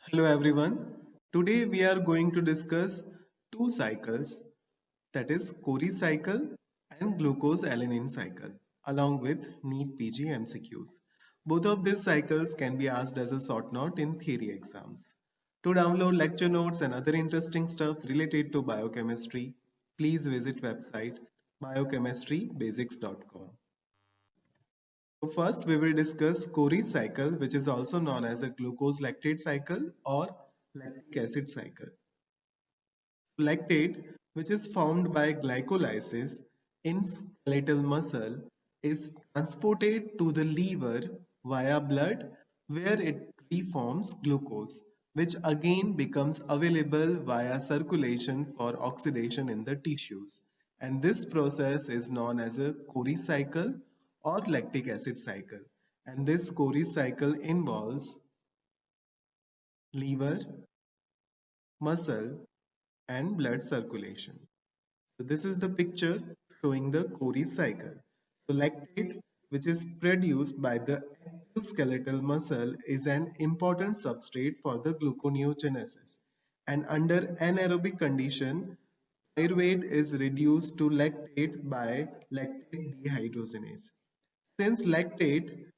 Hello everyone. Today we are going to discuss two cycles, that is Cori cycle and glucose alanine cycle along with NEET PG MCQ. Both of these cycles can be asked as a short note in theory exams. To download lecture notes and other interesting stuff related to biochemistry, please visit website biochemistrybasics.com. So first, we will discuss Cori cycle, which is also known as a glucose lactate cycle or lactic acid cycle. Lactate, which is formed by glycolysis in skeletal muscle, is transported to the liver via blood, where it reforms glucose, which again becomes available via circulation for oxidation in the tissues. And this process is known as a Cori cycle or lactic acid cycle. And this Cori cycle involves liver, muscle, and blood circulation. So this is the picture showing the Cori cycle. So lactate, which is produced by the active skeletal muscle, is an important substrate for the gluconeogenesis. And under anaerobic condition, pyruvate is reduced to lactate by lactate dehydrogenase. Since lactate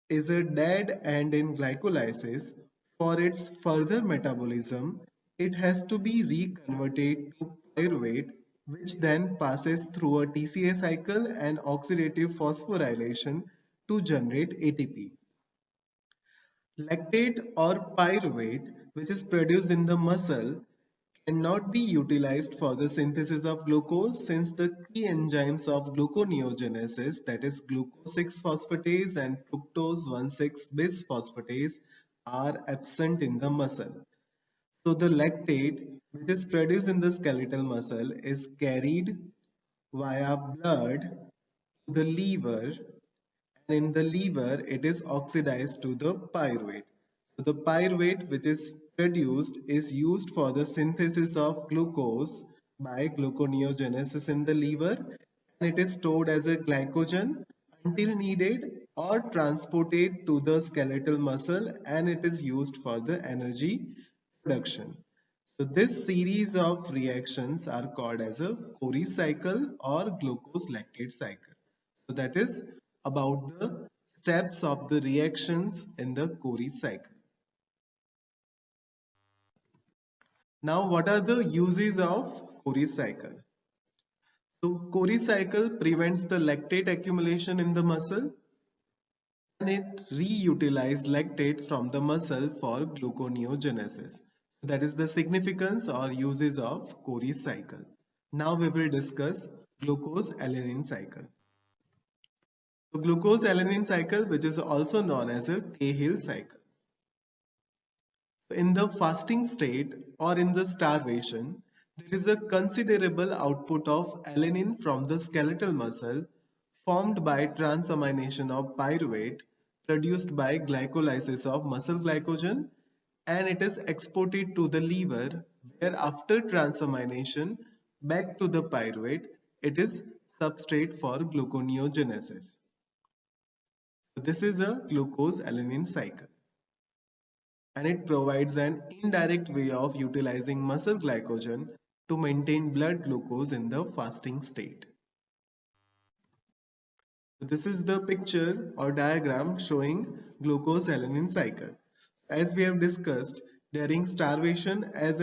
is a dead end in glycolysis, for its further metabolism, it has to be reconverted to pyruvate, which then passes through a TCA cycle and oxidative phosphorylation to generate ATP. Lactate or pyruvate, which is produced in the muscle, cannot be utilized for the synthesis of glucose since the key enzymes of gluconeogenesis, that is glucose 6 phosphatase and fructose 1,6 bisphosphatase, are absent in the muscle. So the lactate, which is produced in the skeletal muscle, is carried via blood to the liver, and in the liver it is oxidized to the pyruvate. So the pyruvate which is produced is used for the synthesis of glucose by gluconeogenesis in the liver, and it is stored as a glycogen until needed or transported to the skeletal muscle, and it is used for the energy production. So this series of reactions are called as a Cori cycle or glucose lactate cycle. So that is about the steps of the reactions in the Cori cycle. Now, what are the uses of Cori cycle? So, Cori cycle prevents the lactate accumulation in the muscle, and it reutilizes lactate from the muscle for gluconeogenesis. That is the significance or uses of Cori cycle. Now we will discuss glucose alanine cycle. So glucose alanine cycle, which is also known as a Cahill cycle. In the fasting state or in the starvation, there is a considerable output of alanine from the skeletal muscle formed by transamination of pyruvate produced by glycolysis of muscle glycogen, and it is exported to the liver, where after transamination back to the pyruvate it is substrate for gluconeogenesis. So this is a glucose alanine cycle, and it provides an indirect way of utilizing muscle glycogen to maintain blood glucose in the fasting state. This is the picture or diagram showing glucose alanine cycle. As we have discussed, during starvation and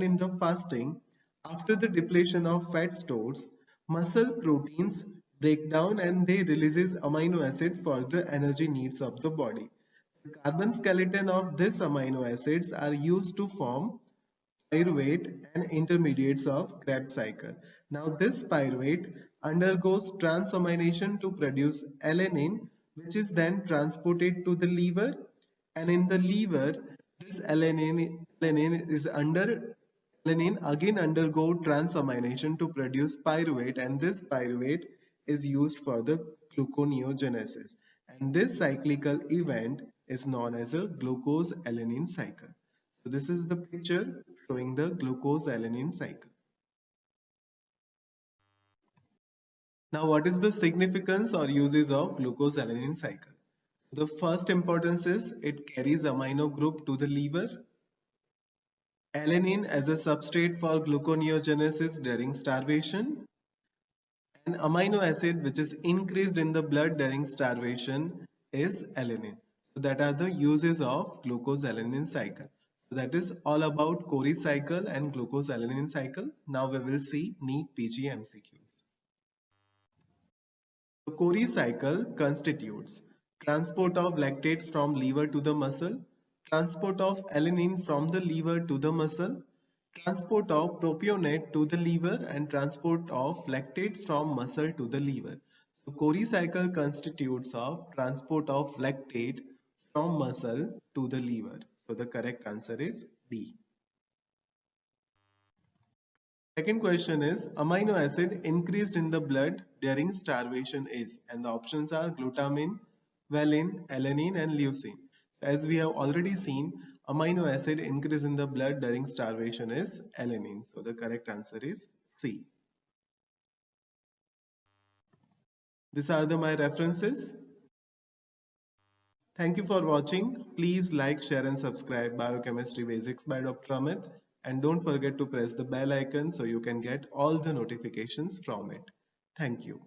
in the fasting, after the depletion of fat stores, muscle proteins break down and they releases amino acid for the energy needs of the body. The carbon skeleton of these amino acids are used to form pyruvate and intermediates of Krebs cycle. Now this pyruvate undergoes transamination to produce alanine, which is then transported to the liver, and in the liver this alanine is under alanine again undergo transamination to produce pyruvate, and this pyruvate is used for the gluconeogenesis, and this cyclical event is known as a glucose alanine cycle. So this is the picture showing the glucose alanine cycle. Now what is the significance or uses of glucose alanine cycle? The first importance is it carries amino group to the liver. Alanine as a substrate for gluconeogenesis during starvation. An amino acid which is increased in the blood during starvation is alanine. So that are the uses of glucose-alanine cycle. So that is all about Cori cycle and glucose-alanine cycle. Now we will see NEET PG MCQ. The Cori cycle constitutes transport of lactate from liver to the muscle, transport of alanine from the liver to the muscle, transport of propionate to the liver, and transport of lactate from muscle to the liver. So Cori cycle constitutes of transport of lactate from muscle to the liver. So the correct answer is D. Second question is amino acid increased in the blood during starvation is, and the options are glutamine, valine, alanine, and leucine. As we have already seen, amino acid increase in the blood during starvation is alanine. So the correct answer is C. These are my references. Thank you for watching. Please like, share, and subscribe Biochemistry Basics by Dr. Amit. And don't forget to press the bell icon so you can get all the notifications from it. Thank you.